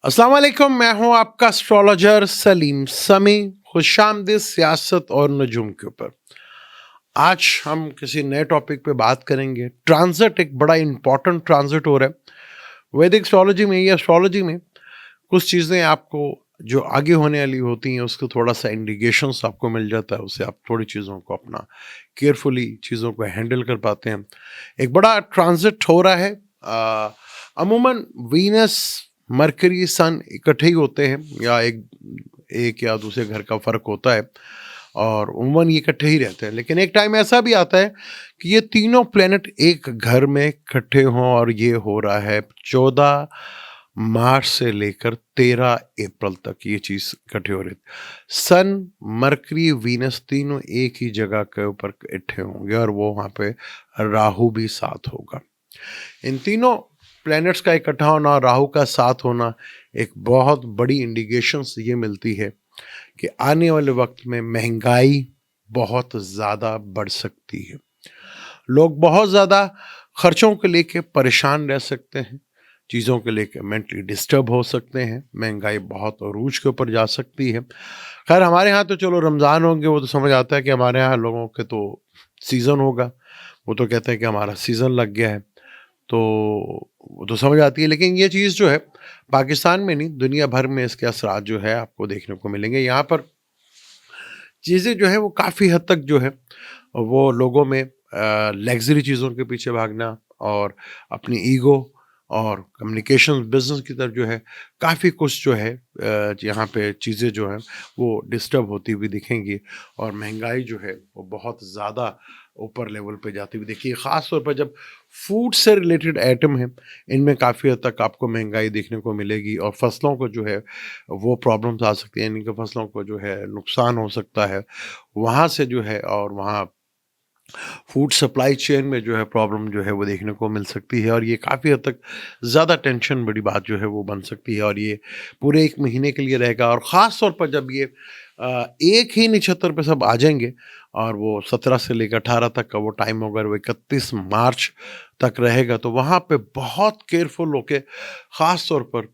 अस्सलाम वालेकुम, मैं हूं आपका एस्ट्रोलॉजर सलीम समी। खुशामदीद सियासत और नजूम के ऊपर। आज हम किसी नए टॉपिक पे बात करेंगे। ट्रांजिट, एक बड़ा इंपॉर्टेंट ट्रांजिट हो रहा है वैदिक एस्ट्रोलॉजी में या एस्ट्रोलॉजी में। कुछ चीज़ें आपको जो आगे होने वाली होती हैं उसको थोड़ा सा इंडिकेशंस आपको मिल जाता है, उससे आप थोड़ी चीज़ों को अपना केयरफुली चीज़ों को हैंडल कर पाते हैं। एक बड़ा ट्रांजिट हो रहा है। अमूमन वीनस, मरकरी, सन इकट्ठे ही होते हैं या एक एक या दूसरे घर का फ़र्क होता है और उमूमन ये इकट्ठे ही रहते हैं। लेकिन एक टाइम ऐसा भी आता है कि ये तीनों प्लेनेट एक घर में इकट्ठे हों, और ये हो रहा है 14 मार्च से लेकर 13 अप्रैल तक ये चीज़ इकट्ठे हो रही है। सन, मरकरी, वीनस तीनों एक ही जगह के ऊपर इकट्ठे होंगे और वो वहाँ पे राहु भी साथ होगा। इन तीनों प्लैनेट्स का इकट्ठा होना और राहु का साथ होना एक बहुत बड़ी इंडिकेशंस ये मिलती है कि आने वाले वक्त में महंगाई बहुत ज़्यादा बढ़ सकती है। लोग बहुत ज़्यादा खर्चों को लेके परेशान रह सकते हैं, चीज़ों को लेके मेंटली डिस्टर्ब हो सकते हैं, महंगाई बहुत अरूज के ऊपर जा सकती है। खैर हमारे यहाँ तो चलो रमज़ान होंगे, वो तो समझ आता है कि हमारे यहाँ लोगों के तो सीज़न होगा, वो तो कहते हैं कि हमारा सीज़न लग गया है, तो वो तो समझ आती है। लेकिन ये चीज़ जो है पाकिस्तान में नहीं, दुनिया भर में इसके असरात जो है आपको देखने को मिलेंगे। यहाँ पर चीज़ें जो है वो काफ़ी हद तक जो है वो लोगों में लग्ज़री चीज़ों के पीछे भागना और अपनी ईगो और कम्युनिकेशन बिज़नेस की तरफ जो है काफ़ी कुछ जो है यहाँ पे चीज़ें जो हैं वो डिस्टर्ब होती हुई दिखेंगी। और महंगाई जो है वो बहुत ज़्यादा ऊपर लेवल पे जाती हुई देखिए, ख़ास तौर पर जब फूड से रिलेटेड आइटम हैं, इनमें काफ़ी हद तक आपको महंगाई देखने को मिलेगी और फसलों को जो है वो प्रॉब्लम्स आ सकती हैं, इनके फसलों को जो है नुकसान हो सकता है वहाँ से जो है। और वहाँ फूड सप्लाई चेन में जो है प्रॉब्लम जो है वो देखने को मिल सकती है और ये काफ़ी हद तक ज़्यादा टेंशन बड़ी बात जो है वो बन सकती है। और ये पूरे 1 महीने के लिए रहेगा और ख़ास तौर पर जब ये एक ही नक्षत्र पे सब आ जाएँगे और वो 17 से लेकर 18 तक का वो टाइम होगा, वो 31 मार्च तक रहेगा, तो वहाँ पे बहुत केयरफुल होके, ख़ास तौर पर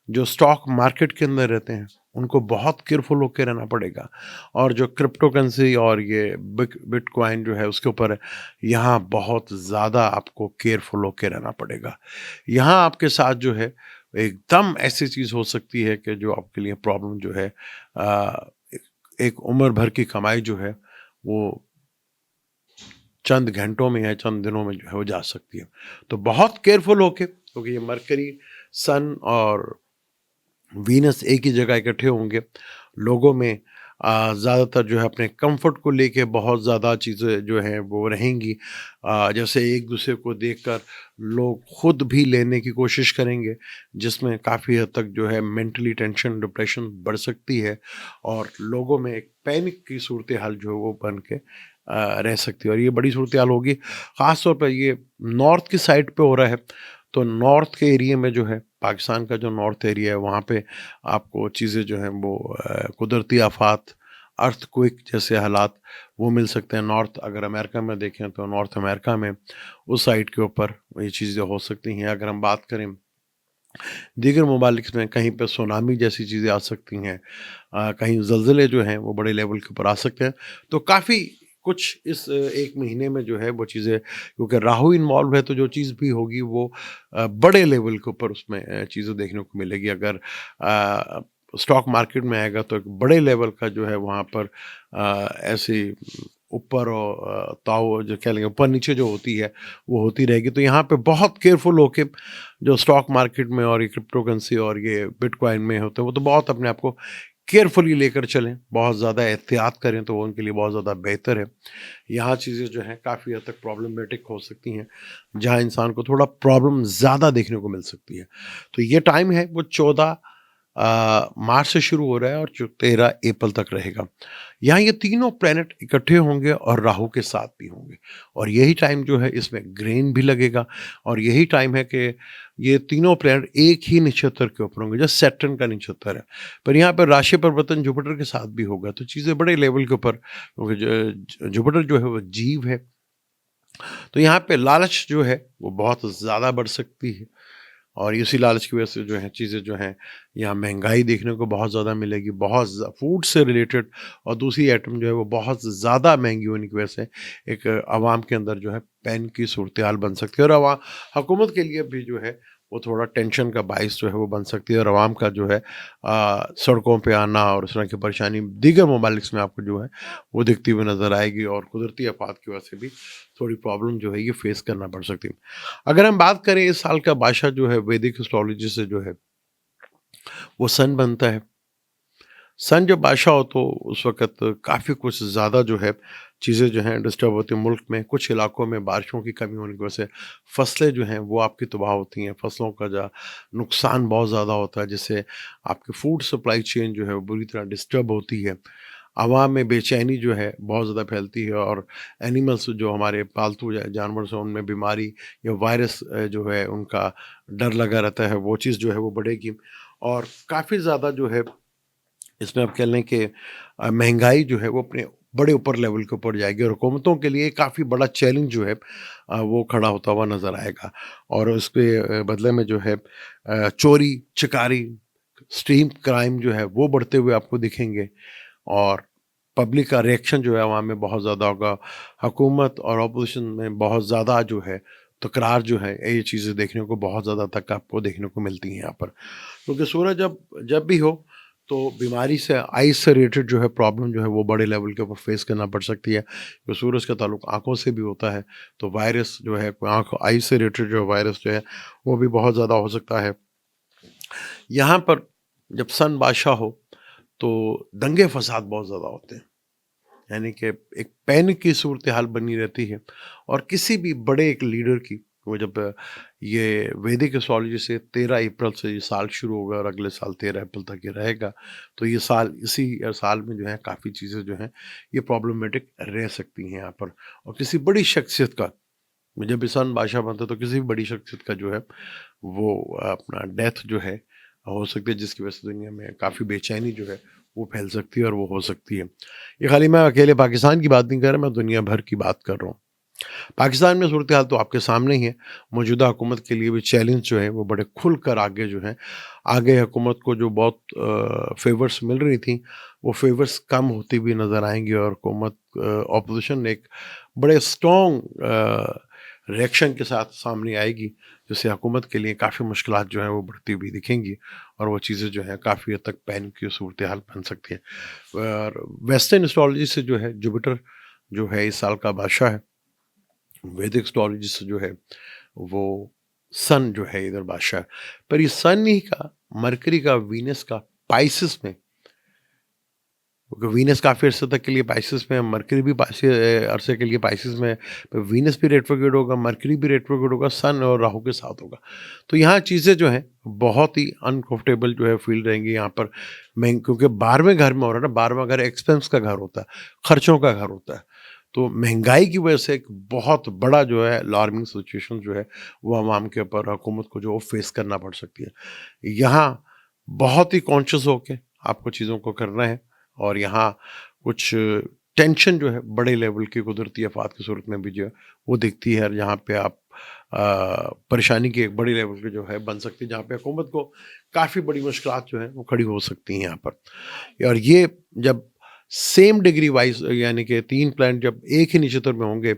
जो स्टॉक मार्केट के अंदर रहते हैं, उनको बहुत केयरफुल होके रहना पड़ेगा। और जो क्रिप्टो करेंसी और ये बिटकॉइन जो है उसके ऊपर है, यहाँ बहुत ज़्यादा आपको केयरफुल होके रहना पड़ेगा। यहाँ आपके साथ जो है एकदम ऐसी चीज़ हो सकती है कि जो आपके लिए प्रॉब्लम जो है एक एक उम्र भर की कमाई जो है वो चंद घंटों में या चंद दिनों में जो है वो जा सकती है। तो बहुत केयरफुल होके, क्योंकि ये मरकरी, सन और वीनस एक ही जगह इकट्ठे होंगे, लोगों में ज़्यादातर जो है अपने कंफर्ट को लेके बहुत ज़्यादा चीज़ें जो हैं वो रहेंगी। जैसे एक दूसरे को देखकर लोग खुद भी लेने की कोशिश करेंगे, जिसमें काफ़ी हद तक जो है मेंटली टेंशन, डिप्रेशन बढ़ सकती है और लोगों में एक पैनिक की सूरत हाल जो है वो बन के रह सकती है। और ये बड़ी सूरत हाल होगी, ख़ास तौर पर ये नॉर्थ की साइड पे हो रहा है। तो नॉर्थ के एरिया में जो है, पाकिस्तान का जो नॉर्थ एरिया है, वहाँ पे आपको चीज़ें जो हैं वो कुदरती आफ़ात, अर्थक्वेक जैसे हालात वो मिल सकते हैं। नॉर्थ अगर अमेरिका में देखें तो नॉर्थ अमेरिका में उस साइड के ऊपर ये चीज़ें हो सकती हैं। अगर हम बात करें दीगर ममालिक में, कहीं पे सुनामी जैसी चीज़ें आ सकती हैं, कहीं ज़लज़ले जो हैं वो बड़े लेवल के ऊपर आ सकते हैं। तो काफ़ी कुछ इस 1 महीने में जो है वो चीज़ें, क्योंकि राहु इन्वॉल्व है, तो जो चीज़ भी होगी वो बड़े लेवल के ऊपर उसमें चीज़ें देखने को मिलेगी। अगर स्टॉक मार्केट में आएगा तो एक बड़े लेवल का जो है वहाँ पर ऐसी ऊपर और ताव जो कह लेंगे ऊपर नीचे जो होती है वो होती रहेगी। तो यहाँ पे बहुत केयरफुल होके जो स्टॉक मार्केट में और ये क्रिप्टो करेंसी और ये बिटकॉइन में होते हैं, वो तो बहुत अपने आप को केयरफुली लेकर चलें, बहुत ज़्यादा एहतियात करें तो वो उनके लिए बहुत ज़्यादा बेहतर है। यहाँ चीज़ें जो हैं काफ़ी हद तक प्रॉब्लमेटिक हो सकती हैं, जहाँ इंसान को थोड़ा प्रॉब्लम ज़्यादा देखने को मिल सकती है। तो ये टाइम है वो 14 मार्च से शुरू हो रहा है और जो 13 अप्रैल तक रहेगा। यहाँ ये तीनों प्लैनेट इकट्ठे होंगे और राहु के साथ भी होंगे और यही टाइम जो है इसमें ग्रेन भी लगेगा। और यही टाइम है कि ये तीनों प्लैनेट एक ही नक्षत्र के ऊपर होंगे, जैसे सैटर्न का नक्षत्र है, पर यहाँ पर राशि परिवर्तन जुपिटर के साथ भी होगा, तो चीज़ें बड़े लेवल के ऊपर, क्योंकि जुपिटर जो है वो जीव है, तो यहाँ पे लालच जो है वो बहुत ज़्यादा बढ़ सकती है। और इसी लालच की वजह से जो है चीज़ें जो हैं, यहाँ महंगाई देखने को बहुत ज़्यादा मिलेगी, फूड से रिलेटेड, और दूसरी आइटम जो है वो बहुत ज़्यादा महंगी होने की वजह से एक आवाम के अंदर जो है पैनिक की सूरत हाल बन सकती है, और हुकूमत के लिए भी जो है वो थोड़ा टेंशन का बाइस जो है वो बन सकती है, और आवाम का जो है सड़कों पे आना और इस तरह की परेशानी दीगर ममालिक में आपको जो है वो दिखती हुई नज़र आएगी, और कुदरती आफात की वजह से भी थोड़ी प्रॉब्लम जो है ये फेस करना पड़ सकती है। अगर हम बात करें इस साल का बादशाह जो है वैदिक एस्ट्रोलॉजी से जो है वो सन बनता है। सन जब बादशाह हो तो उस वक़्त काफ़ी कुछ ज़्यादा जो है चीज़ें जो हैं डिस्टर्ब होती हैं मुल्क में। कुछ इलाकों में बारिशों की कमी होने की वजह से फसलें जो हैं वो आपकी तबाह होती हैं। फसलों का नुकसान बहुत ज़्यादा होता है, जिससे आपकी फूड सप्लाई चेन जो है वो बुरी तरह डिस्टर्ब होती है। आवाम में बेचैनी जो है बहुत ज़्यादा फैलती है, और एनिमल्स जो हमारे पालतू जानवर हैं उनमें बीमारी या वायरस जो है उनका डर लगा रहता है, वो चीज़ जो है वो बढ़ेगी। और काफ़ी ज़्यादा जो है इसमें आप कह लें कि महंगाई जो है वो अपने बड़े ऊपर लेवल के ऊपर जाएगी, और हुकूमतों के लिए काफ़ी बड़ा चैलेंज जो है वो खड़ा होता हुआ नज़र आएगा। और उसके बदले में जो है चोरी चिकारी, स्ट्रीम क्राइम जो है वो बढ़ते हुए आपको दिखेंगे, और पब्लिक का रिएक्शन जो है अवाम में बहुत ज़्यादा होगा। हुकूमत और अपोजिशन में बहुत ज़्यादा जो है तकरार जो है, ये चीज़ें देखने को बहुत ज़्यादा तक आपको देखने को मिलती हैं यहाँ पर। क्योंकि सूरज जब जब भी हो तो बीमारी से, आइज़ से रिलेटेड जो है प्रॉब्लम जो है वो बड़े लेवल के ऊपर फेस करना पड़ सकती है। तो सूरज का ताल्लुक आँखों से भी होता है, तो वायरस जो है आँख आइज़ से रिलेटेड जो वायरस जो है वो भी बहुत ज़्यादा हो सकता है। यहाँ पर जब सन बादशाह हो तो दंगे फसाद बहुत ज़्यादा होते हैं। यानी कि एक पैनिक की सूरत हाल बनी रहती है, और किसी भी बड़े एक लीडर की, वो जब ये वैदिक एस्ट्रोलॉजी से 13 अप्रैल से ये साल शुरू होगा और अगले साल 13 अप्रैल तक ये रहेगा, तो ये साल, इसी साल में जो है काफ़ी चीज़ें जो हैं ये प्रॉब्लमेटिक रह सकती हैं यहाँ पर। और किसी बड़ी शख्सियत का जब इंसान बादशाह बनता है तो किसी भी बड़ी शख्सियत का जो है वो अपना डेथ जो है हो सकती है, जिसकी वजह से दुनिया में काफ़ी बेचैनी जो है वो फैल सकती है और वो हो सकती है। ये खाली मैं अकेले पाकिस्तान की बात नहीं कर रहा, मैं दुनिया भर की बात कर रहा हूँ। पाकिस्तान में सूरत हाल तो आपके सामने ही है। मौजूदा हुकूमत के लिए भी चैलेंज जो है वो बड़े खुल कर आगे जो है, आगे हुकूमत को जो बहुत फेवर्स मिल रही थी वो फेवर्स कम होती हुई नज़र आएंगी, और हुकूमत अपोजिशन ने एक बड़े स्ट्रॉन्ग रिएक्शन के साथ सामने आएगी, जिससे हुकूमत के लिए काफ़ी मुश्किलात जो हैं वो बढ़ती हुई दिखेंगी, और वो चीज़ें जो हैं काफ़ी हद तक पैनिक की सूरत हाल बन सकती है। और वेस्टर्न एस्ट्रोलॉजी से जो है जुपिटर जो है इस साल का बादशाह है। वैदिक एस्ट्रोलॉजी से जो है वो सन जो है इधर बादशाह है। पर ये सन ही का, मरकरी का, वीनस का पाइसेस में, क्योंकि वीनस काफ़ी अर्से तक के लिए पाइसेस में है, मरकरी भी अरसे के लिए पाइसेस में है, पर वीनस भी रेट्रोग्रेड होगा, मरकरी भी रेट्रोग्रेड होगा, सन और राहु के साथ होगा। तो यहाँ चीज़ें जो हैं बहुत ही अनकंफर्टेबल जो है फील रहेंगी यहाँ पर। मैं क्योंकि 12वें घर में हो रहा है ना, 12वां घर एक्सपेंस का घर होता है, खर्चों का घर होता है। तो महंगाई की वजह से एक बहुत बड़ा जो है अलार्मिंग सिचुएशन जो है वो अवाम के ऊपर, हुकूमत को जो फेस करना पड़ सकती है। यहाँ बहुत ही कॉन्शियस होके आपको चीज़ों को करना है, और यहाँ कुछ टेंशन जो है बड़े लेवल की कुदरती आफात की सूरत में भी जो है वो दिखती है, और जहाँ पे आप परेशानी की एक बड़ी लेवल की जो है बन सकती है, जहाँ पे हुकूमत को काफ़ी बड़ी मुश्किलात जो है वो खड़ी हो सकती हैं यहाँ पर। और ये जब सेम डिग्री वाइज, यानी कि 3 प्लैनेट जब एक ही नक्षत्र में होंगे,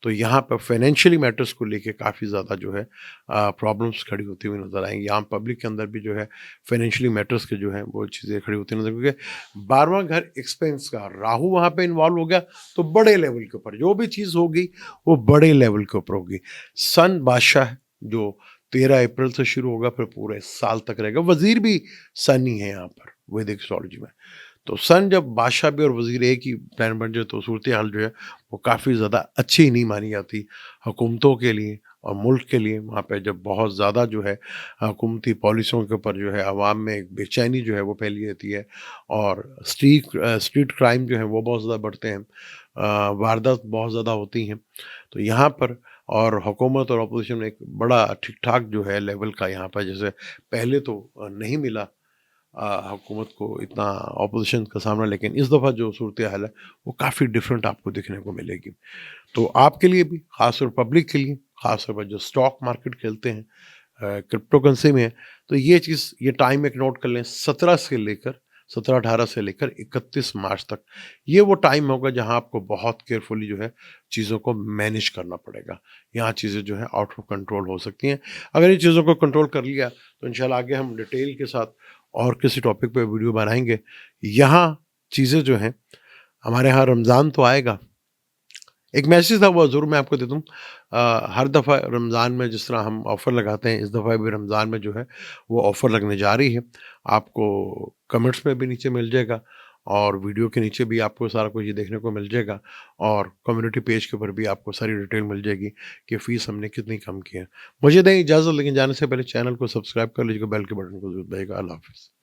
तो यहाँ पर फाइनेंशियली मैटर्स को लेके काफ़ी ज़्यादा जो है प्रॉब्लम्स खड़ी होती हुई नज़र आएँगी। आम पब्लिक के अंदर भी जो है फाइनेंशियली मैटर्स के जो हैं वो चीज़ें खड़ी होती नज़र, क्योंकि 12वां घर एक्सपेंस का, राहु वहाँ पे इन्वॉल्व हो गया तो बड़े लेवल के ऊपर जो भी चीज़ होगी वो बड़े लेवल के ऊपर होगी। सन बादशाह है जो 13 अप्रैल से शुरू होगा, फिर पूरे साल तक रहेगा। वज़ीर भी सन ही है यहाँ पर वैदिक एस्ट्रोलॉजी में। तो सन जब बादशाह भी और वज़ीर एक ही प्लान बन जाए तो सूरत हाल जो है वो काफ़ी ज़्यादा अच्छी नहीं मानी जाती हुकूमतों के लिए और मुल्क के लिए। वहाँ पे जब बहुत ज़्यादा जो है हुकूमती पॉलिसियों के ऊपर जो है आवाम में एक बेचैनी जो है वो फैली रहती है, और स्ट्रीट क्राइम जो है वो बहुत ज़्यादा बढ़ते हैं, वारदात बहुत ज़्यादा होती हैं। तो यहाँ पर और हुकूमत और अपोजिशन में एक बड़ा ठीक-ठाक जो है लेवल का यहाँ पर, जैसे पहले तो नहीं मिला हुकूमत को इतना ऑपोजिशन का सामना, लेकिन इस दफ़ा जो सूरत हाल है वो काफ़ी डिफरेंट आपको देखने को मिलेगी। तो आपके लिए भी, ख़ास तौर पब्लिक के लिए, ख़ास तौर पर जो स्टॉक मार्केट खेलते हैं, क्रिप्टो करेंसी में है। तो ये चीज़, ये टाइम एक नोट कर लें, 17-18 से लेकर 31 मार्च तक। ये वो टाइम होगा जहाँ आपको बहुत केयरफुली जो है चीज़ों को मैनेज करना पड़ेगा। यहाँ चीज़ें जो है आउट ऑफ कंट्रोल हो सकती हैं। अगर इन चीज़ों को कंट्रोल कर लिया तो इंशाल्लाह आगे हम डिटेल के साथ और किसी टॉपिक पे वीडियो बनाएँगे। यहाँ चीज़ें जो हैं, हमारे यहाँ रमज़ान तो आएगा। एक मैसेज था वो ज़रूर मैं आपको दे दूँ। हर दफ़ा रमज़ान में जिस तरह हम ऑफ़र लगाते हैं, इस दफ़ा भी रमज़ान में जो है वो ऑफ़र लगने जा रही है। आपको कमेंट्स में भी नीचे मिल जाएगा और वीडियो के नीचे भी आपको सारा कुछ ये देखने को मिल जाएगा और कम्युनिटी पेज के ऊपर भी आपको सारी डिटेल मिल जाएगी कि फ़ीस हमने कितनी कम की है। मुझे दें इजाज़त, लेकिन जाने से पहले चैनल को सब्सक्राइब कर लीजिएगा, बेल के बटन को ज़रूर दबाइएगा। अल्लाह हाफ़िज़।